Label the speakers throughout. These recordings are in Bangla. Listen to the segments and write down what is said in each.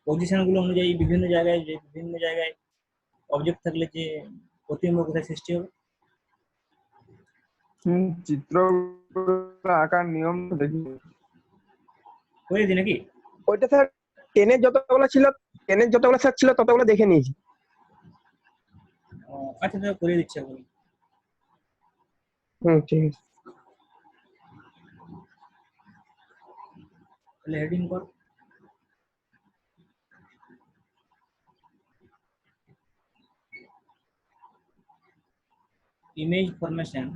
Speaker 1: পজিশন গুলো অনুযায়ী বিভিন্ন জায়গায় অবজেক্ট থাকলে যে প্রতিবিম্ব কোথায় সৃষ্টি হবে?
Speaker 2: চিত্র আঁকার নিয়ম দেখি।
Speaker 1: করে দিই নাকি?
Speaker 3: ওইটা স্যার টেনের যতগুলো স্যার ছিল ততগুলো দেখে নিয়েছি।
Speaker 1: আচ্ছা তাহলে করে দিচ্ছি এখন।
Speaker 3: ঠিক আছে।
Speaker 1: তাহলে হেডিং কর। Image formation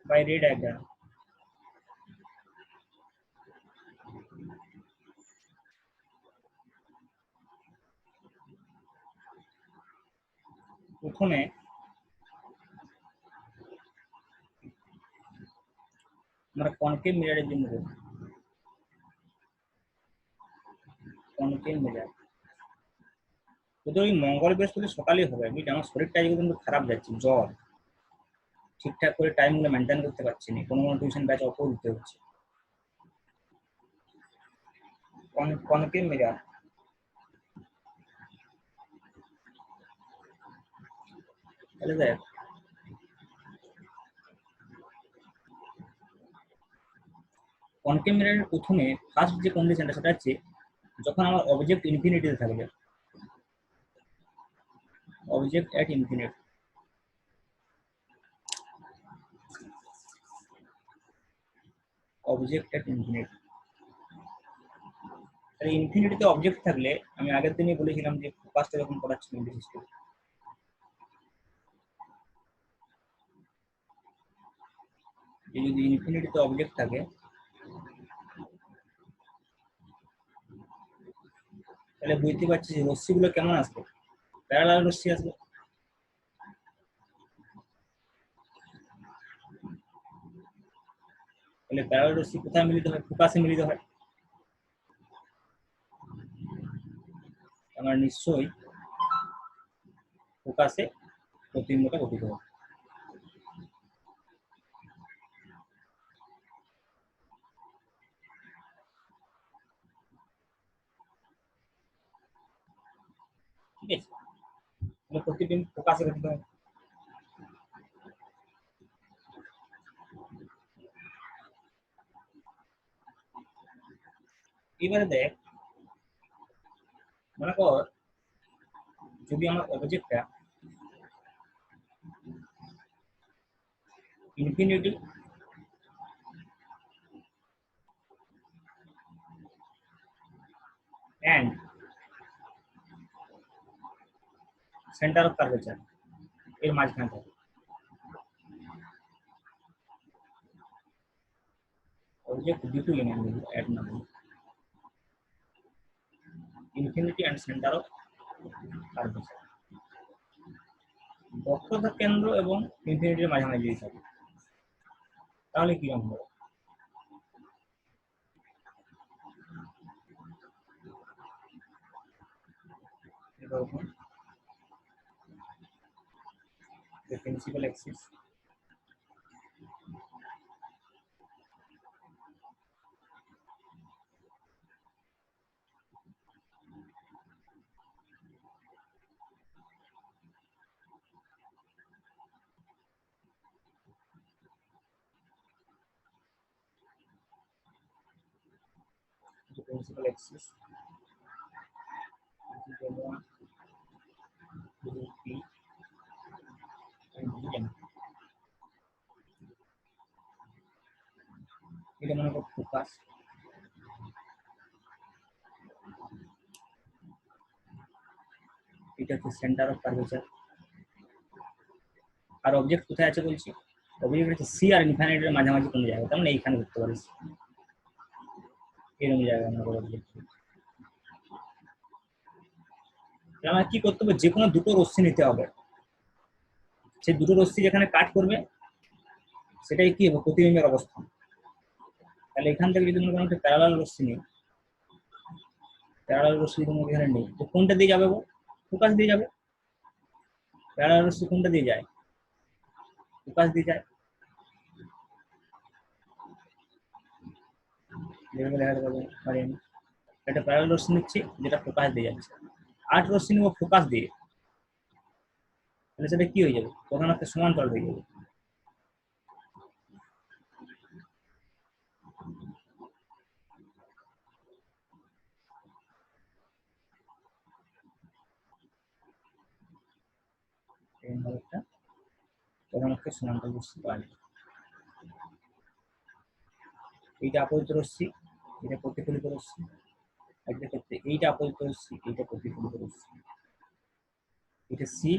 Speaker 1: by ray diagram. প্রথমে আমরা কনকেভ মিররের জন্য করব। কনকেভ মিরর তো ওই মঙ্গল বৃহস্পতি সকালেই হবে, বুঝলি? আমার শরীরটা আজকে কিন্তু খারাপ যাচ্ছে, জ্বর, ঠিকঠাক করে টাইমগুলো মেনটেন করতে পারছি না, কোনো টিউশন ব্যাচ অপর দিতে হচ্ছে। কনকেভ মিরর তাহলে দেখ, কনকেভ মিররের প্রথমে ফার্স্ট যে কন্ডিশনটা সেটা হচ্ছে যখন আমার অবজেক্ট ইনফিনিটিতে থাকবে, object at infinite, object at infinite. তাহলে ইনফিনিটিতে অবজেক্ট থাকলে আমি আগের দিনই বলেছিলাম যে ফোকাসটা যখন পড়াচ্ছিলাম বিশেষ করে, যদি ইনফিনিটিতে অবজেক্ট থাকে তাহলে বুঝতে পারছি যে রশ্মিগুলো কেমন আসবে, প্যারালাল রশ্মি আসবে। তাহলে প্যারালাল রশ্মি কোথায় মিলিত হয়? ফোকাসে মিলিত হয়। আমার নিশ্চয়ই ফোকাসে প্রতিবিম্বটা গঠিত হবে। ঠিক আছে, তাহলে প্রতিবিম্ব ফোকাসে গঠিত হবে। এবারে দেখ, মনে কর যদি আমার অবজেক্টটা infinity and centre of curvature এর মাঝখানে থাকে, অবজেক্ট বিটুইন এট নাম infinity and centre of curvature, বক্রতার কেন্দ্র এবং ইনফিনিটির মাঝামাঝি থাকে, তাহলে কিরকম হবে? The principal axis the principal axis is L1, this is P and this is M. এটা মনে করো ফোকাস, এটা হচ্ছে সেন্টার অফ কার্ভেচার। আর অবজেক্ট কোথায় আছে বলছি? অবজেক্ট হচ্ছে সি আর ইনফিনিটির মাঝামাঝি কোনো জায়গায়, তার মানে এইখানে ধরতে পারিস, এরকম জায়গায় মনে করো অবজেক্ট। আমার কি করতে হবে? যে কোনো দুটো রশ্মি নিতে হবে, সেই দুটো রশ্মি যেখানে কাট করবে সেটাই কি হবে প্রতিবিম্বের অবস্থান। তাহলে এখান থেকে যদি মনে করেন একটা প্যারালাল রশ্মি নিই, প্যারালাল রশ্মি যদি মনে এখানে নেই, তো কোনটা দিয়ে যাবে গো? ফোকাস দিয়ে যাবে। প্যারালাল রশ্মি কোনটা দিয়ে যায়? ফোকাস দিয়ে যায়। যেভাবে দেখাতে পারি আমি, একটা প্যারালাল রশ্মি নিচ্ছি যেটা ফোকাস দিয়ে যাচ্ছে, 8 রশ্মি নেবো ফোকাস দিয়ে, তাহলে সেটা কি হয়ে যাবে? প্রধান অক্ষের সমান্তরাল হয়ে যাবে। এরকম একটা প্রধান অক্ষের সমান্তরাল রশ্মি পাওয়া যায়। এইটা আপতিত রশ্মি, এটা প্রতিফলিত রশ্মি, একটা ক্ষেত্রে এইটা আপতিত রশ্মি, এইটা প্রতিফলিত রশ্মি, এটা সি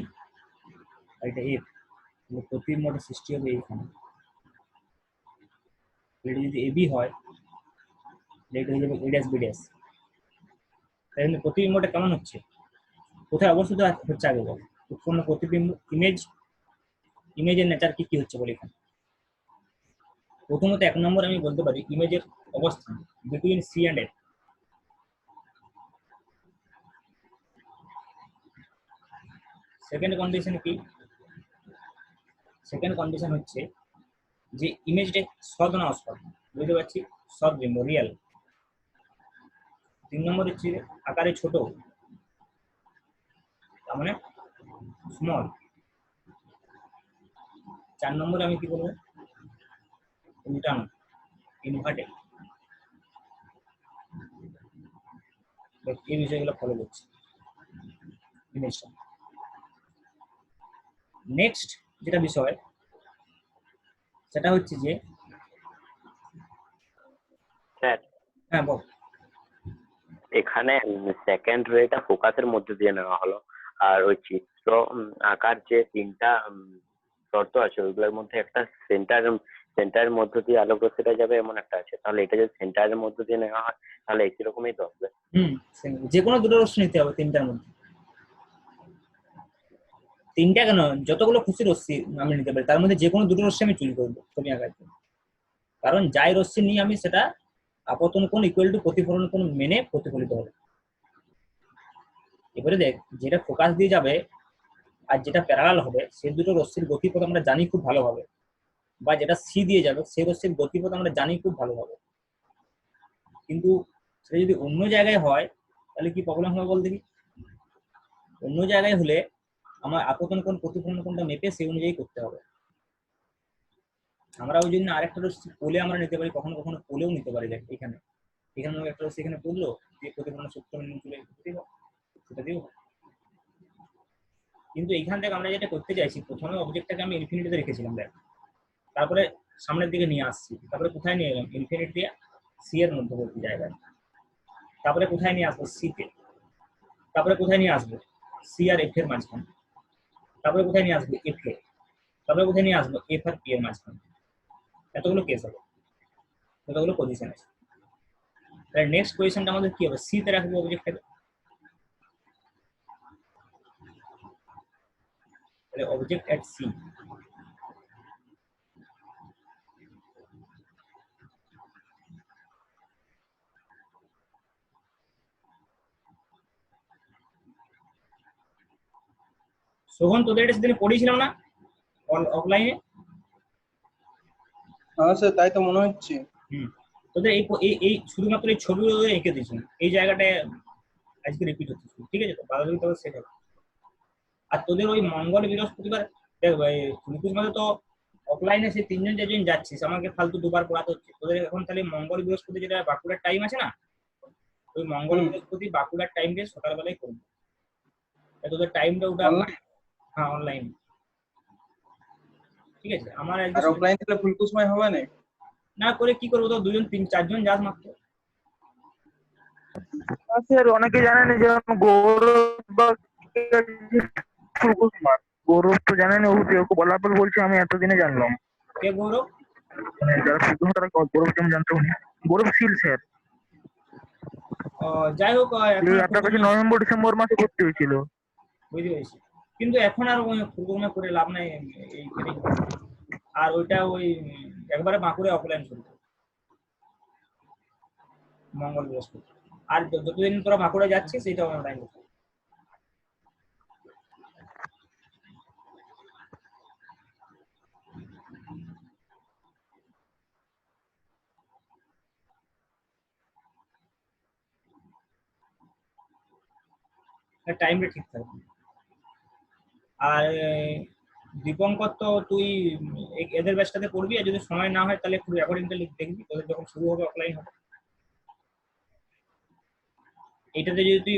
Speaker 1: আর এটা এফ, প্রতিবিম্বটা সৃষ্টি হবে এইখানে। এটা যদি এবি হয়, এটা হয়ে যাবে এ ড্যাশ বি ড্যাশ। তাহলে প্রতিবিম্বটা কেমন হচ্ছে, কোথায় অবস্থিত হচ্ছে আগে বল? উৎপন্ন প্রতিবিম্ব ইমেজের নেচার কি কি হচ্ছে বলে এখানে। প্রথমত 1 নম্বর আমি বলতে পারি ইমেজের অবস্থান between C and F. Second condition কি? সেকেন্ড কন্ডিশন হচ্ছে যে ইমেজটা সৎ না অসৎ, বুঝতে পারছি, সৎ বিম্ব রিয়েল। 3 নম্বর হচ্ছে আকারে ছোট, তার মানে স্মল। 4 নম্বরে আমি কি বলবো? উল্টানো, ইনভার্টেড। এই বিষয়গুলো ফলো করছি ইমেজটা। নেক্সট যেটা বিষয় সেটা হচ্ছে যে,
Speaker 4: স্যার
Speaker 1: হ্যাঁ বল।
Speaker 4: এখানে সেকেন্ড রেটা ফোকাসের মধ্যে দিয়ে নেওয়া হলো, আর ওই চিত্র আকার যে 3টা শর্ত আছে ওইগুলোর মধ্যে একটা সেন্টারের মধ্য দিয়ে আলোক রশ্মিটা যাবে এমন একটা আছে, তাহলে এটা যদি সেন্টারের মধ্য দিয়ে নেওয়া হয় তাহলে একই রকমই তো হবে।
Speaker 1: যে কোনো দুটো রশ্মি নিতে হবে 3টার মধ্যে। 3টা কেন, যতগুলো খুশি রশ্মি আমি নিতে পারি, তার মধ্যে যে কোনো দুটো রশ্মি আমি চুজ করবো ছবি আঁকার জন্য। কারণ যাই রশ্মি নিয়ে আমি সেটা আপতন কোণ ইকুয়াল টু প্রতিফলন কোণ মেনে প্রতিফলিত হবে। এবারে দেখ, যেটা ফোকাস দিয়ে যাবে আর যেটা প্যারালাল হবে, সে দুটো রশ্মির গতিপথ আমরা জানি খুব ভালোভাবে, বা যেটা সি দিয়ে যাবে সেই রশ্মির গতিপথ আমরা জানি খুব ভালোভাবে। কিন্তু সেটা যদি অন্য জায়গায় হয় তাহলে কি প্রবলেম হবে বল দেখি। অন্য জায়গায় হলে আমার আপতন কোণ প্রতিফলন কোণটা মেপে সেই অনুযায়ী করতে হবে। আমরা ওই জন্য আরেকটা রশ্মি পোলে আমরা নিতে পারি, কখনো কখনো পোলেও নিতে পারি। দেখ এখানে একটা রশ্মি এখানে পড়লো, যে প্রতিফলন সূত্র মেনে চলে সেটা দিও। কিন্তু এইখান থেকে আমরা যেটা করতে চাইছি, প্রথমে অবজেক্টটাকে আমি ইনফিনিটিতে রেখেছিলাম দেখ, তারপরে সামনের দিকে নিয়ে আসছি, তারপরে কোথায় নিয়ে এলাম? ইনফিনিটি দিয়ে সি এর মধ্যবর্তী জায়গায়। তারপরে কোথায় নিয়ে আসবো? সি তে। তারপরে কোথায় নিয়ে আসবো? সি আর এফ এর মাঝখানে। তারপরে কোথায় নিয়ে আসবো? এফ এ। তারপরে কোথায় নিয়ে আসবো? এফ আর পি এর মাঝখানে। এতগুলো কেস হবে, এতগুলো পজিশন আছে। তাহলে নেক্সট পজিশনটা আমাদের কি হবে? সি তে রাখবো অবজেক্টটাকে। তাহলে অবজেক্ট এট সি। শোভন, তোদের এটা সেদিন পড়িয়েছিলাম না অফলাইনে?
Speaker 2: হ্যাঁ স্যার, তাই তো মনে হচ্ছে।
Speaker 1: তোদের এই শুধুমাত্র এই ছবিগুলো এঁকে দিয়েছেন, এই জায়গাটায় আজকে রিপিট হচ্ছে, ঠিক আছে? তো বারোদিন তবে সেটা। আর তোদের ওই মঙ্গল বৃহস্পতিবার নিকুজ মাঝে তো অফলাইনে সেই 3জন 4জন যাচ্ছিস, আমাকে ফালতু দুবার পড়াতে হচ্ছে। তোদের এখন তাহলে মঙ্গল বৃহস্পতি যেটা বাঁকুড়ার টাইম আছে না, ওই মঙ্গল বৃহস্পতি বাঁকুড়ার টাইম দিয়ে সকালবেলায় করবো। তোদের টাইমটা ওটা, হ্যাঁ অনলাইন, ঠিক আছে? আমার
Speaker 2: আর অফলাইন তাহলে ফুলকু সময় হবে না?
Speaker 1: না করে কি করবো, তো 2জন 3 4জন যাস মাত্র।
Speaker 5: স্যার অনেকে জানেন, যেমন গৌরব তো জানেন, ওকে বলার পর বলছে আমি এতদিনে জানলাম।
Speaker 1: কে গৌরব?
Speaker 5: যারা ফুলকু তারা গৌরব যেমন জানতো, গৌরব শীল স্যার।
Speaker 1: যাই হোক,
Speaker 5: আপনার কাছে নভেম্বর ডিসেম্বর মাসে ভর্তি হয়েছিল।
Speaker 1: বুঝতে পেরেছি, কিন্তু এখন আর ফুলকোনা করে লাভ নাই। আর ওইটা ওই একবারে বাঁকুড়ে অফলাইন শুরু মঙ্গল বৃহস্পতি। আর যতদিন তোরা বাঁকুড়া যাচ্ছিস সেটা অনলাইন। টাইমটা ঠিক থাকবে। আর দীপঙ্কর তো তুই এদের ব্যাচটাতে পড়বি, আর যদি সময় না হয় তাহলে একটু রেকর্ডিংটা দেখবি, তোদের যখন শুরু হবে অফলাইন হবে। এটাতে যদি তুই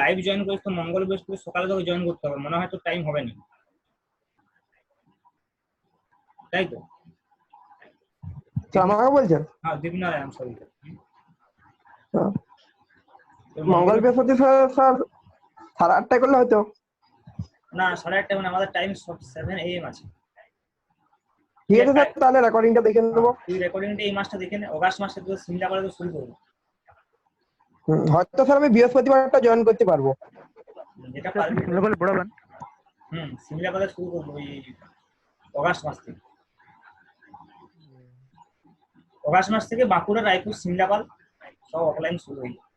Speaker 1: লাইভ জয়েন করিস তো মঙ্গল বৃহস্পতি সকালে তোকে জয়েন করতে হবে, মনে হয় তো টাইম হবে না, তাই তো?
Speaker 3: আমাকে বলছেন?
Speaker 1: হ্যাঁ দীপনারায়ণ, সরি।
Speaker 3: মঙ্গল বৃহস্পতি স্যার 8:30 করলে হয়তো।
Speaker 1: না 8:30 মানে আমাদের টাইম 7 AM আছে।
Speaker 3: ঠিক আছে স্যার, তাহলে রেকর্ডিংটা দেখে নেবো।
Speaker 1: তুই রেকর্ডিংটা এই মাসটা দেখে নে, অগাস্ট মাসে তুই সিমলা কলেজে শুরু করবি।
Speaker 3: হয়তো স্যার আমি বৃহস্পতিবারটা জয়েন করতে পারবো।
Speaker 1: যেটা পারবি
Speaker 5: লেভেল পড়াবেন।
Speaker 1: সিমলা কলেজ শুরু করবো ওই অগাস্ট মাস থেকে। অগাস্ট মাস থেকে বাঁকুড়া, রায়পুর, সিমলাপাল সব অফলাইন শুরু হয়ে যাবে।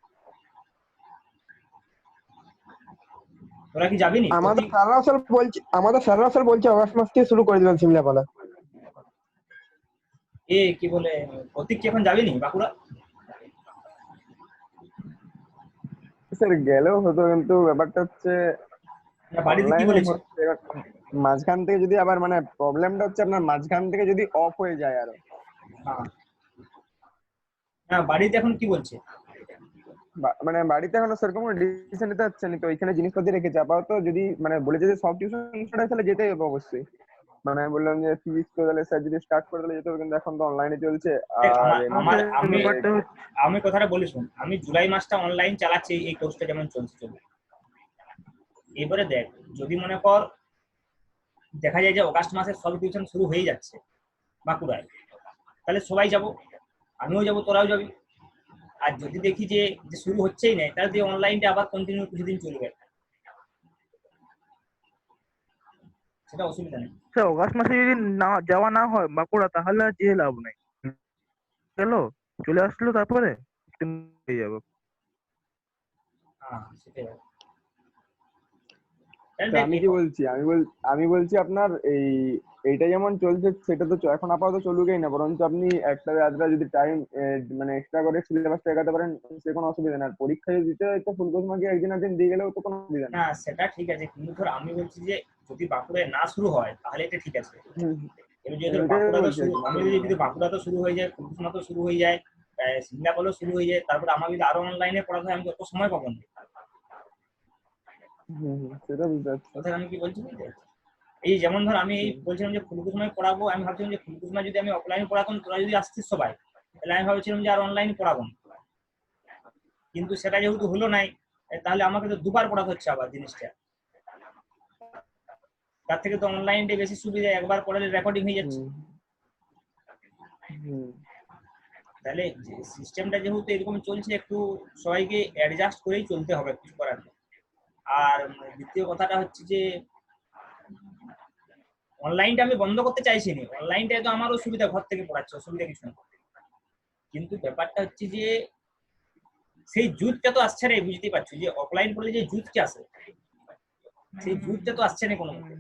Speaker 1: তোরা কি যাবি নি?
Speaker 3: আমাদের স্যাররা স্যার বলছে অগাস্ট মাস থেকে শুরু করে দিবেন সিমলাপালা।
Speaker 1: কি বলে প্রতীক কি এখন যাবি নি বাঁকুড়া?
Speaker 6: স্যার গেলেও হতো, কিন্তু ব্যাপারটা হচ্ছে
Speaker 1: বাড়িতে কি বলেছে?
Speaker 6: মাঝখান থেকে যদি আবার মানে প্রবলেমটা হচ্ছে আপনার মাঝখান থেকে যদি অফ হয়ে যায় আরো।
Speaker 1: হ্যাঁ বাড়িতে এখন কি বলছে?
Speaker 6: মানে বাড়িতে এখনো সেরকম কোনো ডিসিশন নিতে হচ্ছে না, তো ওইখানে জিনিসপত্র রেখেছে আপাতত। যদি মানে বলেছে যে সব টিউশন স্টার্ট তাহলে যেতেই হবে অবশ্যই। মানে আমি বললাম যে ফিজিক্স তো তাহলে স্যার যদি স্টার্ট করে তাহলে যেতে হবে, কিন্তু এখন তো অনলাইনে চলছে। আর
Speaker 1: আমি কথাটা বলি শুন, আমি জুলাই মাসটা অনলাইন চালাচ্ছি এই কোর্সটা যেমন চলছে। এবারে দেখ, যদি মনে কর দেখা যায় যে অগাস্ট মাসে সব টিউশন শুরু হয়ে যাচ্ছে বাঁকুড়ায়, তাহলে সবাই যাব, আমিও যাব, তোরাও যাবি। আর যদি দেখি যে শুরু হচ্ছেই না, তাহলে তুই অনলাইনটা আবার কন্টিনিউ কিছুদিন চলবে, সেটা অসুবিধা নেই।
Speaker 5: স্যার অগাস্ট মাসে যদি না যাওয়া না হয় বাঁকুড়া, তাহলে আর যেয়ে লাভ নেই। গেল চলে আসলো, তারপরে হয়ে যাবে।
Speaker 1: হ্যাঁ সেটাই।
Speaker 6: আমি কি বলছি, আমি বলছি আপনার এইটা যেমন চলছে সেটা তো এখন আপাতত চলুকই না, বরঞ্চ আপনি একটা রাতটা যদি টাইম মানে এক্সট্রা করে সিলেবাসটা এগাতে পারেন সে কোনো অসুবিধা না। আর পরীক্ষা যদি দিতে হয় তো ফুলকোষ মাকে একদিন দিয়ে গেলেও তো কোনো অসুবিধা না।
Speaker 1: না সেটা ঠিক আছে, কিন্তু ধর আমি বলছি যে যদি বাঁকুড়ায় না শুরু হয় তাহলে এটা ঠিক আছে। এবার যদি বাঁকুড়া তো শুরু হয়ে যায়, ফুলকুসমা তো শুরু হয়ে যায়, সিমলাপালও শুরু হয়ে যায়, তারপরে আমার যদি আরো অনলাইনে পড়াতে হয় আমি অত সময় পাবো না।
Speaker 6: সেটা বুঝতে পারছি।
Speaker 1: আমি কি বলছি বুঝতে পারছি? এই যেমন ধর আমি বলছিলাম যে ফুলকুসমায় পড়াবো, আমি ভাবছিলাম যে ফুলকুসমায় যদি আমি অফলাইনে পড়াতাম, তোরা যদি আসতিস সবাই, তাহলে আমি ভাবছিলাম যে আর অনলাইনে পড়াবো না। কিন্তু সেটা যেহেতু হলো নাই, তাহলে আমাকে তো দুবার পড়াতে হচ্ছে আবার জিনিসটা। তার থেকে তো অনলাইনটা বেশি সুবিধা, একবার পড়ালে রেকর্ডিং হয়ে যাচ্ছে। তাহলে সিস্টেমটা যেহেতু এরকম চলছে, একটু সবাইকে অ্যাডজাস্ট করেই চলতে হবে, কিছু করার নেই। আর দ্বিতীয় কথাটা হচ্ছে যে অনলাইনটা আমি বন্ধ করতে চাইছি না, অনলাইনটা তো আমারও সুবিধা, ঘর থেকে পড়াচ্ছে, অসুবিধা কিছু না। কিন্তু ব্যাপারটা হচ্ছে যে সেই জুতটা তো আসছে না, বুঝতেই পারছি যে অফলাইন পড়লে যে জুতটা আসে, সেই জুতটা তো আসছে না কোনো মতে।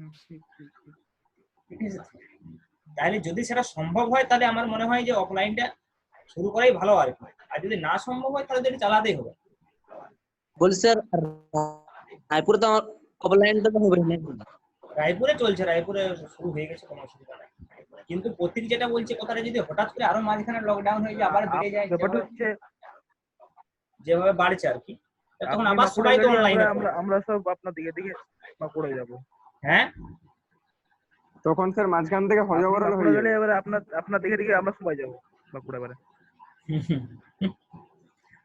Speaker 1: ঠিক আছে, তাহলে যদি সেটা সম্ভব হয় তাহলে আমার মনে হয় যে অফলাইনটা শুরু করাই ভালো। আর যদি না সম্ভব হয় তাহলে এটা চালাতেই হবে।
Speaker 7: বলছি স্যার রায়পুরে তো অফলাইনটা তো হবে না।
Speaker 1: রায়পুরে চলছে, রায়পুরে শুরু হয়ে গেছে, কোনো অসুবিধা নেই। কিন্তু প্রতীক যেটা বলছে কথাটা, যদি হঠাৎ করে আরো মাঝখানে লকডাউন হয়ে যায়, আবার বেড়ে যায়, যেভাবে বাড়ছে আর কি, তখন আবার সবাই তো অনলাইনে
Speaker 5: আমরা সব আপনার দিকে বাঁকুড়া যাব।
Speaker 1: হ্যাঁ
Speaker 6: তখন স্যার মাঝখান থেকে হজবরল হয়ে যাবে।
Speaker 5: এবারে আপনার দিকে আমরা সবাই যাব বাঁকুড়া এবারে।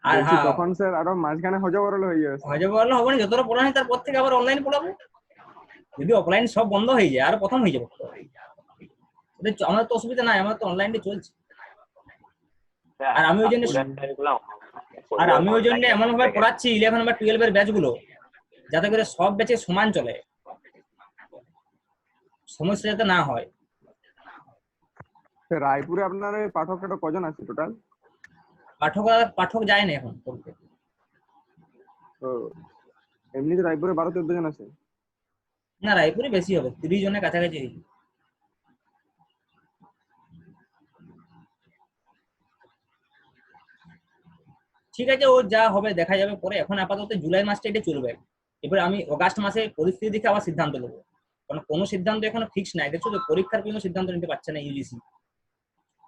Speaker 1: আর হ্যাঁ
Speaker 6: তখন স্যার আরো মাঝখানে হজবরল হয়ে যাবে।
Speaker 1: হজবরল হবে না, যতটা পড়া হয় তারপর থেকে আবার অনলাইন পড়াবো। যদি অফলাইন সব বন্ধ হয়ে যায় আর প্রথম হয়ে যাবে, আমার তো অসুবিধা নাই, আমার তো অনলাইনে চলছে। আর আমি ওই জন্য এমন ভাবে পড়াচ্ছি 11 বা 12 এর ব্যাচ গুলো, যাতে করে সব ব্যাচে সমান চলে, সমস্যা যাতে না হয়।
Speaker 6: রায়পুরে আপনার ওই পাঠক টাঠক কজন আছে টোটাল?
Speaker 1: পাঠক যায় না এখন পড়তে।
Speaker 6: তো এমনিতে রায়পুরে 12-14 জন আছে।
Speaker 1: না, রায়পুরে বেশি হবে, 30 জনের কাছাকাছি হয়েছে। ঠিক আছে, ও যা হবে দেখা যাবে পরে। এখন আপাতত জুলাই মাসটা এটা চলবে। এবার আমি অগাস্ট মাসে পরিস্থিতি দেখে আবার সিদ্ধান্ত নেবো, কারণ কোনো সিদ্ধান্ত এখনো ফিক্স নাই। দেখছো তো, পরীক্ষার কোনো সিদ্ধান্ত নিতে পারছে না ইউজিসি,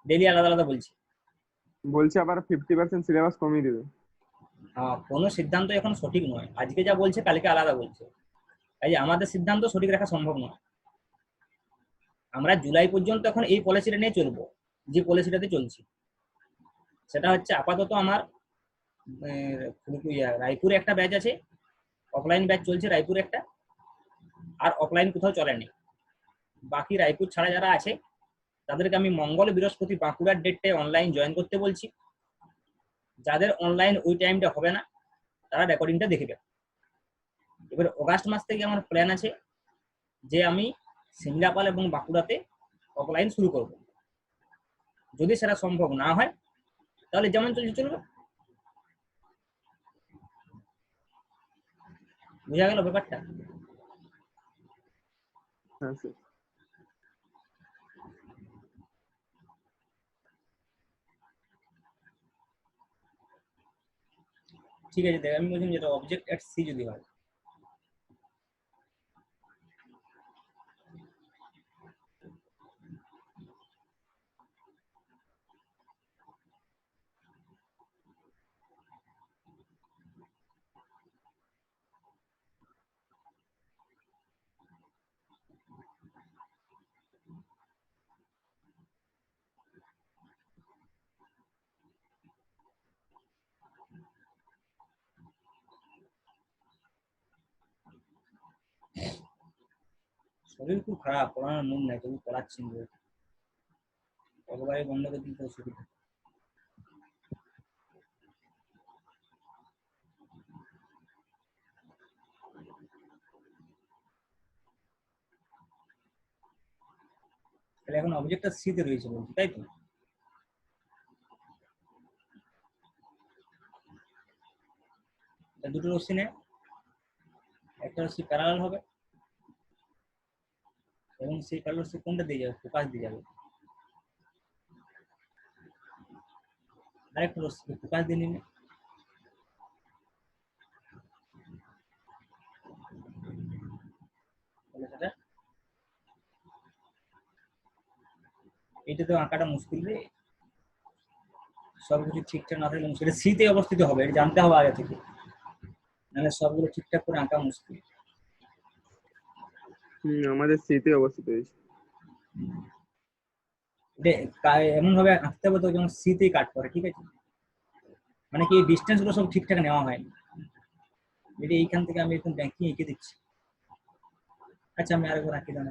Speaker 1: ডেলি আলাদা আলাদা বলছে।
Speaker 6: বলছে আবার 50% সিলেবাস কমিয়ে দিবে।
Speaker 1: কোনো সিদ্ধান্ত এখন সঠিক নয়, আজকে যা বলছে কালকে আলাদা বলছে। তাই আমাদের সিদ্ধান্ত সঠিক রাখা সম্ভব নয়। আমরা জুলাই পর্যন্ত এখন এই পলিসিটা নিয়ে চলবো, যে পলিসিটাতে চলছি। সেটা হচ্ছে আপাতত আমার রায়পুরে একটা ব্যাচ আছে, অফলাইন ব্যাচ চলছে রায়পুরে একটা, আর অফলাইন কোথাও চলেনি। বাকি রায়পুর ছাড়া যারা আছে তাদেরকে আমি মঙ্গল বৃহস্পতি বাঁকুড়ার ডেটটায় অনলাইন জয়েন করতে বলছি। যাদের অনলাইন ওই টাইমটা হবে না তারা রেকর্ডিংটা দেখবে। এবার অগাস্ট মাস থেকে আমার প্ল্যান আছে যে আমি সিমলাপাল এবং বাঁকুড়াতে অফলাইন শুরু করব। যদি সেটা সম্ভব না হয় তাহলে যেমন চলছে চলবে। বোঝা গেল ব্যাপারটা?
Speaker 6: হ্যাঁ স্যার।
Speaker 1: ঠিক আছে, দেখ আমি বলছিলাম যেটা অবজেক্ট এট সি যদি হয়, শরীর খুব খারাপ, পড়ানোর মন নাই, তবু পড়াচ্ছি না। কতবারই বন্ধ করে দিতে অসুবিধা। তাহলে এখন অবজেক্টটা সিতে রয়েছে বলছি, তাই তো? দুটো রশ্মি নেয়, একটা রশ্মি প্যারালাল হবে এবং সেই প্যারালাল রশ্মি কোনটা দিয়ে যাবে? ফোকাস দিয়ে যাবে। আরেকটা রশ্মি ফোকাস দিয়ে নিলে সেটা, এইটা তো আঁকাটা মুশকিল রে। সবকিছু ঠিকঠাক না থাকলে সেটা সিতে অবস্থিত হবে, এটা জানতে হবে আগে থেকে, নাহলে সবগুলো ঠিকঠাক করে আঁকা মুশকিল।
Speaker 6: আমাদের সিতে অবস্থিত হয়েছে।
Speaker 1: এমন ভাবে আঁকতে হবে তো যেমন সিতেই কাট করে, ঠিক আছে? মানে কি ডিস্টেন্স গুলো সব ঠিকঠাক নেওয়া হয়। যদি এইখান থেকে আমি একদম ব্যাংকিং এঁকে দিচ্ছি। আচ্ছা আমি আরেকবার আঁকি দেন,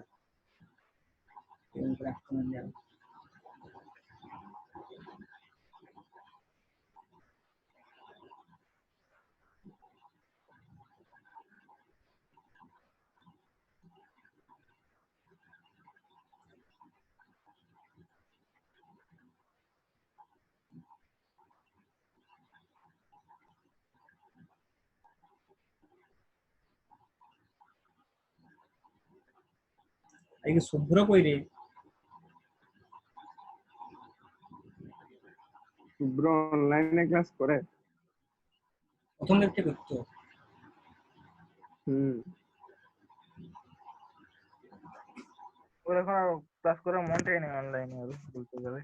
Speaker 1: এই শুভ্র কই রে?
Speaker 6: শুভ্র অনলাইনে ক্লাস করে।
Speaker 1: প্রথম দেখতে করতো।
Speaker 5: ওর এখন আর ক্লাস করার মনটাই নেই অনলাইনে আর বলতে গেলে।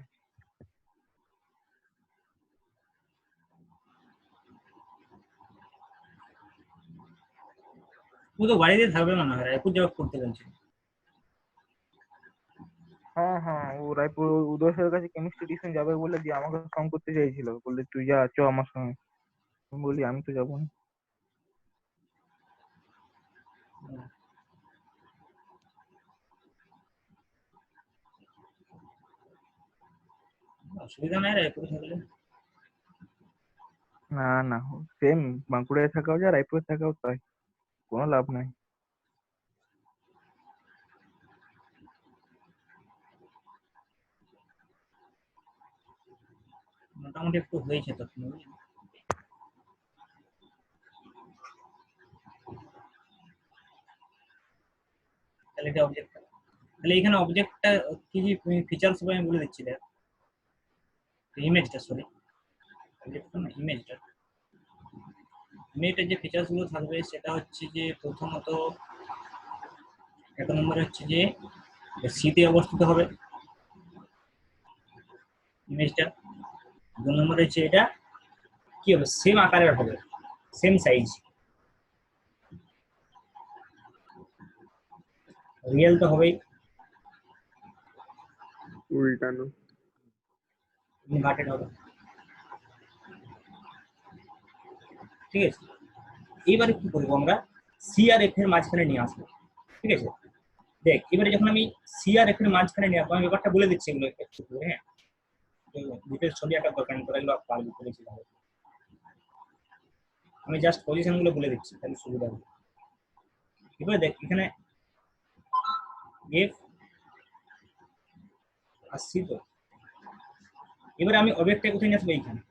Speaker 1: ও তো বাড়িতে থাকবে না, রায়পুর যাওয়া করতে বলছে।
Speaker 5: হ্যাঁ হ্যাঁ, ও রায়পুর উদয় স্যারের কাছে কেমিস্ট্রি টিউশন যাবে বলে দিয়ে আমাকে সঙ্গ করতে চাইছিল, বললে তুই যা, চ আমার সঙ্গে। আমি বলি আমি তো যাবো না।
Speaker 1: অসুবিধা নাই রায়পুরে থাকলে।
Speaker 5: না না, সেম বাঁকুড়ায় থাকাও যা রায়পুরে থাকাও তাই, কোনো লাভ নাই।
Speaker 1: মোটামুটি একটু হয়েছে তখন, বুঝলি? তাহলে এটা অবজেক্ট, তাহলে এখানে অবজেক্টটা কি কি ফিচারস হবে আমি বলে দিচ্ছি। দেখ ইমেজটা, সরি অবজেক্টটা না, ইমেজটার যে ফিচারস গুলো থাকবে সেটা হচ্ছে যে প্রথমত এক নম্বরে হচ্ছে যে সিতে অবস্থিত হবে ইমেজটা। 2 নম্বরে হচ্ছে এটা কি হবে, সেম আকারের হবে, সেম সাইজ। রিয়েল তো হবেই,
Speaker 6: উল্টানো।
Speaker 1: ইনভার্টেড হবে, ঠিক আছে। এবারে কি করবো আমরা, সি আর এফ এর মাঝখানে নিয়ে আসবো, ঠিক আছে। দেখ এবারে যখন আমি সি আর এফ এর মাঝখানে নিয়ে আসবো, আমি ব্যাপারটা বলে দিচ্ছি এগুলো একটু করে, হ্যাঁ। ডিটেলস ছবি আঁকার দরকার নেই, তোরা এগুলো পারবি, করেছিলাম। আমি জাস্ট পজিশন গুলো বলে দিচ্ছি, তাহলে সুবিধা হবে। এবারে দেখ এখানে এফ আসছি তো, এবারে আমি অবজেক্টটা কোথায় নিয়ে আসবো, এইখানে।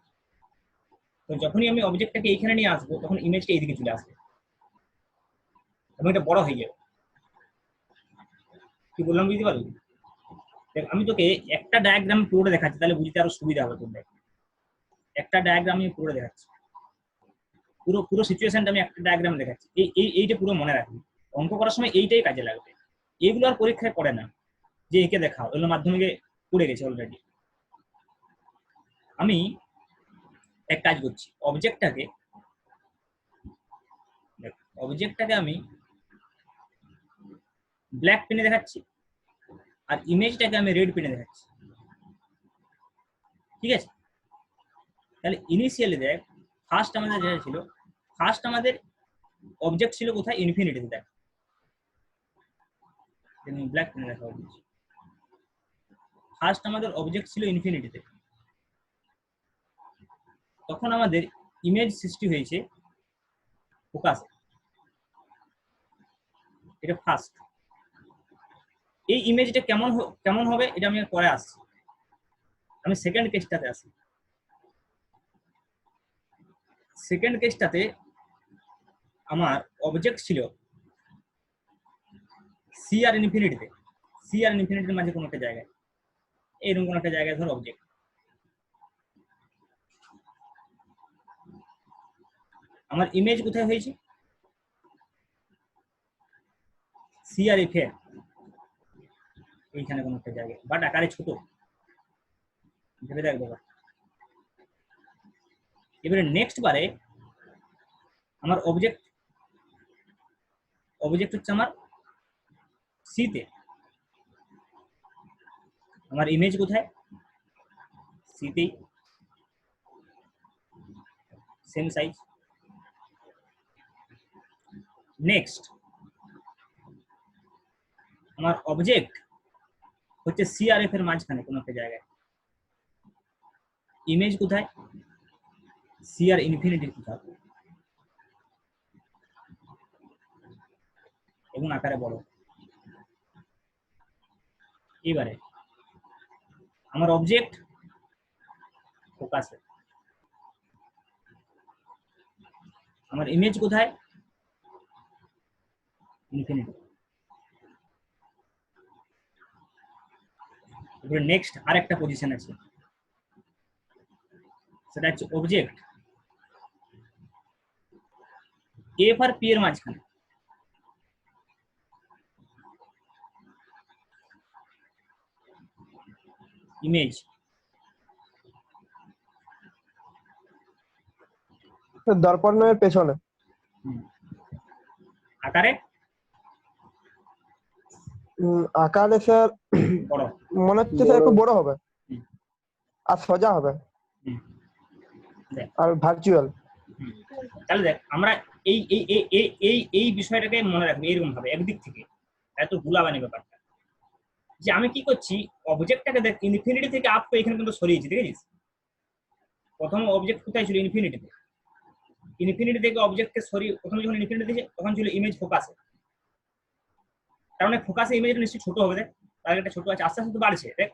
Speaker 1: তো যখনই আমি অবজেক্টটাকে এইখানে নিয়ে আসবো তখন ইমেজটা এইদিকে চলে আসবে এবং এটা বড় হয়ে যাবে। কি বললাম বুঝতে পারলি? দেখ আমি তোকে একটা ডায়াগ্রাম পুরোটা দেখাচ্ছি, তাহলে বুঝতে আরো সুবিধা হবে তোর। দেখ একটা ডায়াগ্রাম আমি পুরো দেখাচ্ছি, পুরো পুরো সিচুয়েশনটা আমি একটা ডায়াগ্রাম দেখাচ্ছি। এইটা পুরো মনে রাখবি, অঙ্ক করার সময় এইটাই কাজে লাগবে। এইগুলো আর পরীক্ষায় পড়ে না যে একে দেখাও, এগুলো মাধ্যমিকে পড়ে গেছে অলরেডি। আমি এক কাজ করছি, অবজেক্টটাকে আমি ব্ল্যাক পেনে দেখাচ্ছি আর ইমেজটাকে আমি রেড পেনে দেখাচ্ছি, ঠিক আছে। তাহলে ইনিশিয়ালি দেখ ফার্স্ট আমাদের যেটা ছিল, ফার্স্ট আমাদের অবজেক্ট ছিল কোথায়, ইনফিনিটিতে। দেখ ব্ল্যাক পেনে দেখা হচ্ছে, ফার্স্ট আমাদের অবজেক্ট ছিল ইনফিনিটিতে। তখন আমাদের ইমেজ সৃষ্টি হয়েছে ফোকাসে, এটা ফার্স্ট। এই ইমেজটা কেমন হবে এটা আমি পরে আসছি, আমি সেকেন্ড কেসটাতে আসি। সেকেন্ড কেসটাতে আমার অবজেক্ট ছিল সি আর ইনফিনিটিতে, সি আর ইনফিনিটির মাঝে কোনো একটা জায়গায়, এইরকম কোনো একটা জায়গায় ধর অবজেক্ট। আমার ইমেজ কোথায় হয়েছে, সি আর এফ এর এইখানে কোনো একটা জায়গায়, বাট আকারে ছোট, ভেবে দেখ বাবা। এবারে নেক্সট বারে আমার অবজেক্ট হচ্ছে আমার সিতে, আমার ইমেজ কোথায়, সিতেই, সেম সাইজ। নেক্সট আমার অবজেক্ট হচ্ছে সি আর এফ এর মাঝখানে কোনো একটা জায়গায়, ইমেজ কোথায়, সি আর ইনফিনিটির কোথায়, এবং আকারে বড়। এবারে আমার অবজেক্ট ফোকাসে, আমার ইমেজ কোথায়, ইনফিনিটি। এবারে নেক্সট আরেকটা পজিশন আছে, সেটা হচ্ছে অবজেক্ট এফ আর পি এর মাঝখানে, ইমেজ
Speaker 3: দর্পণের পেছনে।
Speaker 1: আকারে
Speaker 3: আকারে স্যার
Speaker 1: বড়,
Speaker 3: মনে হচ্ছে স্যার একটু বড় হবে
Speaker 1: হুম।
Speaker 3: আর সোজা হবে
Speaker 1: দেখ
Speaker 3: আর ভার্চুয়াল।
Speaker 1: তাহলে দেখ আমরা এই এই এই এই এই এই বিষয়টাকে মনে রাখবো এরকম ভাবে, একদিক থেকে এত গুলাবানি ব্যাপারটা, যে আমি কি করছি, অবজেক্টটাকে দেখ ইনফিনিটি থেকে আপ এখানে পর্যন্ত সরিয়েছি, দেখেছিস। প্রথম অবজেক্ট কোথায় ছিল, ইনফিনিটিতে। ইনফিনিটি থেকে অবজেক্টকে সরিয়ে প্রথমে যখন ইনফিনিটি দিয়েছে তখন ছিল ইমেজ ফোকাসে, তার মানে ফোকাসে ইমেজটা নিশ্চয়ই ছোট হবে। দেখ টার্গেটটা ছোট আছে, আস্তে আস্তে বাড়ছে। দেখ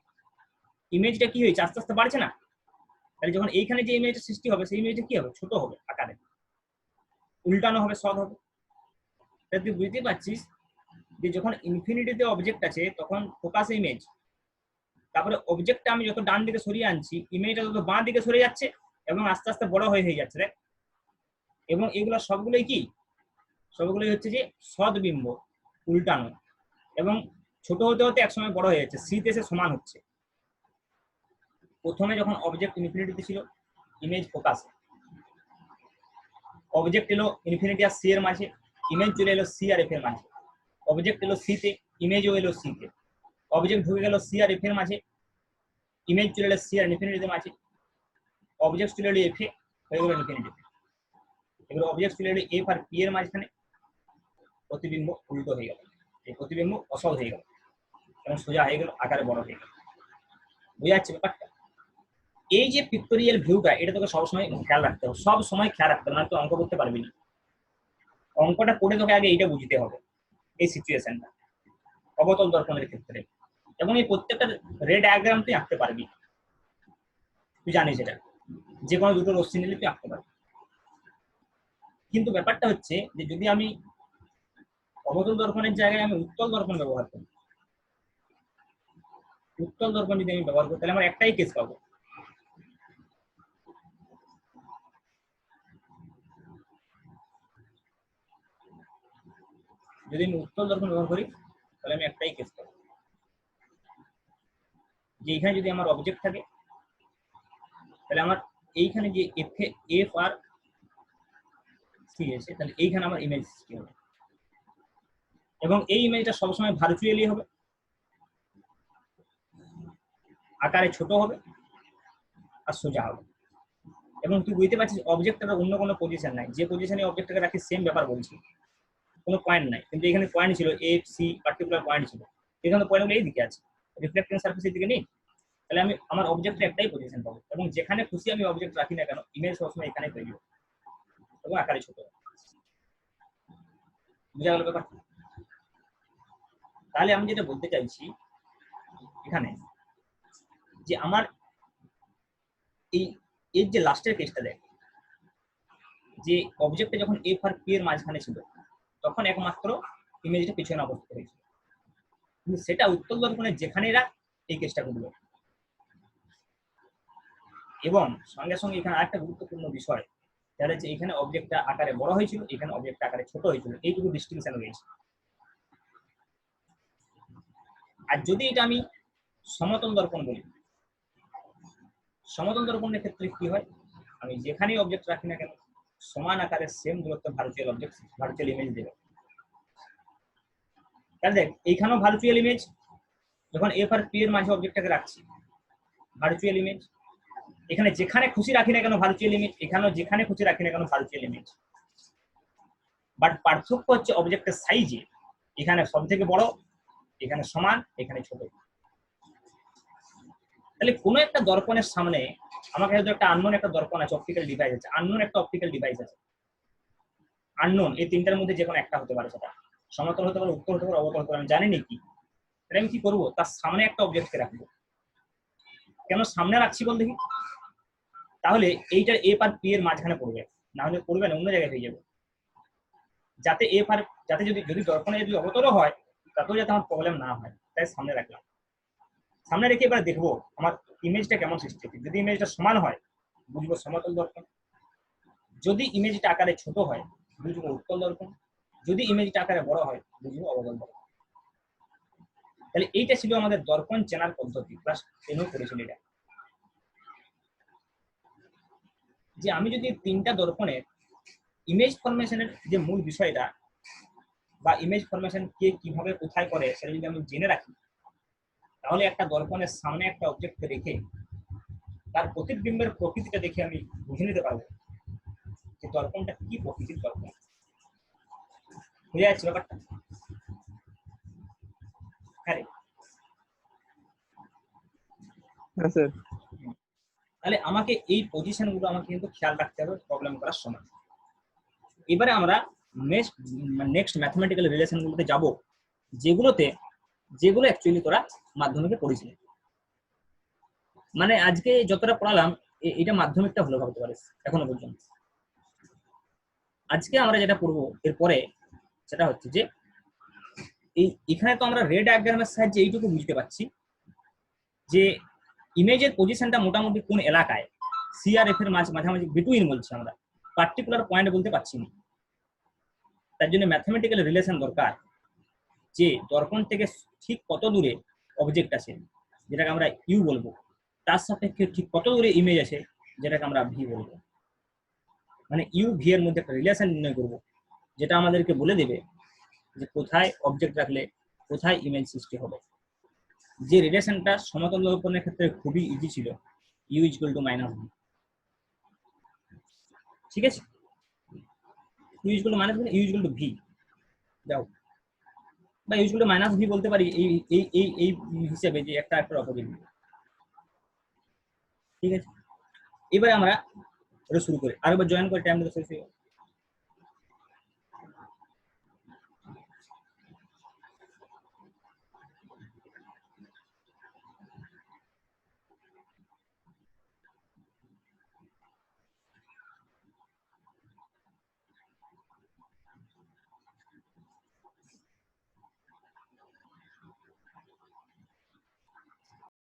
Speaker 1: ইমেজটা কি হয়েছে, আস্তে আস্তে বাড়ছে না, তাহলে যখন এইখানে যে ইমেজটা সৃষ্টি হবে সেই ইমেজটা কি হবে, ছোট হবে আকারে, উল্টানো হবে, সৎ হবে। তাই তুই বুঝতে পারছিস যে যখন ইনফিনিটিতে অবজেক্ট আছে তখন ফোকাস ইমেজ, তারপরে অবজেক্টটা আমি যত ডান দিকে সরিয়ে আনছি ইমেজটা তত বাঁ দিকে সরে যাচ্ছে এবং আস্তে আস্তে বড় হয়ে যাচ্ছে রে। এবং এগুলো সবগুলোই কি, সবগুলোই হচ্ছে যে সদ্বিম্ব, উল্টানো, এবং ছোট হতে হতে একসময় বড় হয়ে যাচ্ছে, সিতে এসে সমান হচ্ছে। প্রথমে যখন অবজেক্ট ইনফিনিটিতে ছিল ইমেজ ফোকাস, অবজেক্ট এলো ইনফিনিটি আর সি এর মাঝে, ইমেজ চলে এলো সি আর এফ এর মাঝে। অবজেক্ট এলো সি তে, ইমেজও এলো সি তে। অবজেক্ট ঢুকে গেল সি আর এফ এর মাঝে, ইমেজ চলে এলো সি আর ইনফিনিটির মাঝে। অবজেক্ট চলে এলো এফ এ, হয়ে গেল ইনফিনিটি। এবার অবজেক্ট চলে এলো এফ আর পি এর মাঝখানে, প্রতিবিম্ব উল্টো হয়ে গেল, এই প্রতিবিম্ব অসৎ হয়ে গেল এবং সোজা হয়ে গেল, আকারে বড় হয়ে গেল। বুঝা যাচ্ছে ব্যাপারটা? এই যে পিক্টোরিয়াল ভিউটা, এটা তোকে সবসময় খেয়াল রাখতে হবে, সব সময় খেয়াল রাখতে হবে, না তুই অঙ্ক করতে পারবি না। অঙ্কটা করে তোকে আগে এইটা বুঝতে হবে, এই সিচুয়েশনটা অবতল দর্পণের ক্ষেত্রে। এবং এই প্রত্যেকটা রে ডায়াগ্রাম তুই আঁকতে পারবি, তুই জানিস এটা, যে কোনো দুটো রশ্মি নিলে তুই আঁকতে পারবি। কিন্তু ব্যাপারটা হচ্ছে যে যদি আমি অবতল দর্পণের জায়গায় আমি উত্তল দর্পণ ব্যবহার করি, উত্তল দর্পণ যদি আমি ব্যবহার করি তাহলে আমার একটাই কেস পাবো, যদি আমি উত্তল দর্পণ ব্যবহার করি তাহলে আমি একটাই কেস পাবো, যে এইখানে যদি আমার অবজেক্ট থাকে তাহলে আমার এইখানে যে এফ আর সি আছে, তাহলে এইখানে আমার ইমেজ সৃষ্টি হবে এবং এই ইমেজটা সবসময় ভার্চুয়ালি হবে, আকারে ছোট হবে আর সোজা হবে। এবং তুই বুঝতে পারছিস অবজেক্টটার অন্য কোনো পজিশন নাই, যে পজিশনে অবজেক্টটাকে রাখি সেম ব্যাপার বলছি, কোনো পয়েন্ট নাই। কিন্তু এখানে পয়েন্ট ছিল এফ সি, পার্টিকুলার পয়েন্ট ছিল, এখানে পয়েন্টগুলো এই দিকে আছে, রিফ্লেক্টিং সারফেসের দিকে নেই। তাহলে আমি আমার অবজেক্টে একটাই পজিশন পাবো এবং যেখানে খুশি আমি অবজেক্ট রাখি না কেন ইমেজ সবসময় এখানে তৈরি হবে এবং আকারে ছোট হবে। বুঝা গেল ব্যাপার? তাহলে আমি যেটা বলতে চাইছি এখানে যে আমার এই এর যে লাস্টের কেসটা দেখ, যে অবজেক্টে যখন এফ আর পি এর মাঝখানে ছিল তখন একমাত্র ইমেজটা পিছনে অবস্থিত হয়েছিল, কিন্তু সেটা উত্তল দর্পণের যেখানে রাখ এই কেসটা ঘটলো। এবং সঙ্গে সঙ্গে এখানে আরেকটা গুরুত্বপূর্ণ বিষয়, সেটা হচ্ছে এখানে অবজেক্টটা আকারে বড় হয়েছিল, এখানে অবজেক্টটা আকারে ছোট হয়েছিল, এইটুকু ডিস্টিংশন রয়েছে। আর যদি এটা আমি সমতল দর্পণ বলি, সমতল দর্পণের ক্ষেত্রে কি হয়, আমি যেখানেই অবজেক্ট রাখি না কেন সমান আকারে সেম দূরত্ব ভার্চুয়াল অবজেক্ট, ভার্চুয়াল ইমেজ দেবে। তাহলে দেখ এইখানেও ভার্চুয়াল ইমেজ, যখন এফ আর পি এর মাঝে অবজেক্টটাকে রাখছি ভার্চুয়াল ইমেজ, এখানে যেখানে খুশি রাখি না কেন ভার্চুয়াল ইমেজ, এখানেও যেখানে খুশি রাখি না কেন ভার্চুয়াল ইমেজ। বাট পার্থক্য হচ্ছে অবজেক্টের সাইজে, এখানে সব থেকে বড়, এখানে সমান, এখানে ছোট। তাহলে কোনো একটা দর্পণের সামনে আমাকে হয়তো একটা আননোন একটা দর্পণ আছে, অপটিক্যাল ডিভাইস আছে, আননোন একটা অপটিক্যাল ডিভাইস আছে, আননোন এই তিনটার মধ্যে যে কোনো একটা হতে পারে, সেটা সমতল হতে পারে, উত্তল হতে পারে, অবতল হতে পারে, আমি জানি না কি। তাহলে আমি কি করবো, তার সামনে একটা অবজেক্টকে রাখবো। কেন সামনে রাখছি বল দেখি, তাহলে এইটার এফ আর পি এর মাঝখানে পড়বে, না হলে পড়বে না, অন্য জায়গায় হয়ে যাবে। যাতে এফ আর যাতে যদি দর্পণে যদি অবতলও হয় তাতেও যাতে আমার প্রবলেম না হয়, তাই সামনে রাখলাম। সামনে রেখে এবার দেখবো আমার ইমেজটা কেমন সৃষ্টি হচ্ছে। যদি ইমেজটা সমান হয় বুঝবো সমতল দর্পণ, যদি ইমেজটা আকারে ছোট হয় বুঝবো উত্তল দর্পণ, যদি ইমেজটা আকারে বড় হয় বুঝবো অবতল দর্পণ। তাহলে এইটা ছিল আমাদের দর্পণ চেনার পদ্ধতি, ক্লাস 10 করেছিল এটা, যে আমি যদি তিনটা দর্পণের ইমেজ ফরমেশনের যে মূল বিষয়টা বা ইমেজ ফরমেশন কে কিভাবে কোথায় করে সেটা যদি আমি জেনে রাখি, তাহলে একটা দর্পণের সামনে একটা অবজেক্টকে রেখে তার প্রতিবিম্বের প্রকৃতিটা দেখে আমি বুঝে নিতে পারবো যে দর্পণটা কি প্রকৃতির দর্পণ। বুঝে যাচ্ছে ব্যাপারটা? হ্যাঁ রে।
Speaker 6: হ্যাঁ স্যার।
Speaker 1: তাহলে আমাকে এই পজিশনগুলো আমাকে কিন্তু খেয়াল রাখতে হবে প্রবলেম করার সময়। এবারে আমরা নেক্সট ম্যাথমেটিক্যাল রিলেশনগুলোতে যাব, যেগুলো অ্যাকচুয়ালি তোরা মাধ্যমিকে পড়েছিলি। মানে আজকে যতটা পড়ালাম এটা মাধ্যমিকটা ভালো ভাবতে পারিস এখনো পর্যন্ত। আজকে আমরা যেটা পড়বো এরপরে সেটা হচ্ছে যে এখানে তো আমরা রেড ডায়াগ্রামের সাহায্যে এইটুকু বুঝতে পারছি যে ইমেজের পজিশনটা মোটামুটি কোন এলাকায়, সিআরএফ এর মাঝামাঝি বিটুইন বলছি আমরা, পার্টিকুলার পয়েন্ট বলতে পারছি না। তার জন্য ম্যাথমেটিক্যাল রিলেশন দরকার যে দর্পণ থেকে ঠিক কত দূরে অবজেক্ট আছে যেটাকে আমরা ইউ বলবো, তার সাপেক্ষে ঠিক কত দূরে ইমেজ আছে যেটাকে আমরা ভি বলবো। মানে ইউ ভি এর মধ্যে একটা রিলেশন নির্ণয় করবো যেটা আমাদেরকে বলে দেবে যে কোথায় অবজেক্ট রাখলে কোথায় ইমেজ সৃষ্টি হবে। যে রিলেশনটা সমতল দর্পণের ক্ষেত্রে খুবই ইজি ছিল, u equal to minus v. ঠিক আছে, u equal to minus v, u equal to v যাও, বা u equal to minus v বলতে পারি এই এই এই এই হিসেবে যে একটা একটা অপোজিট। ঠিক আছে, এবারে আমরা শুরু করি, আরেকবার জয়েন করে টাইম দিতে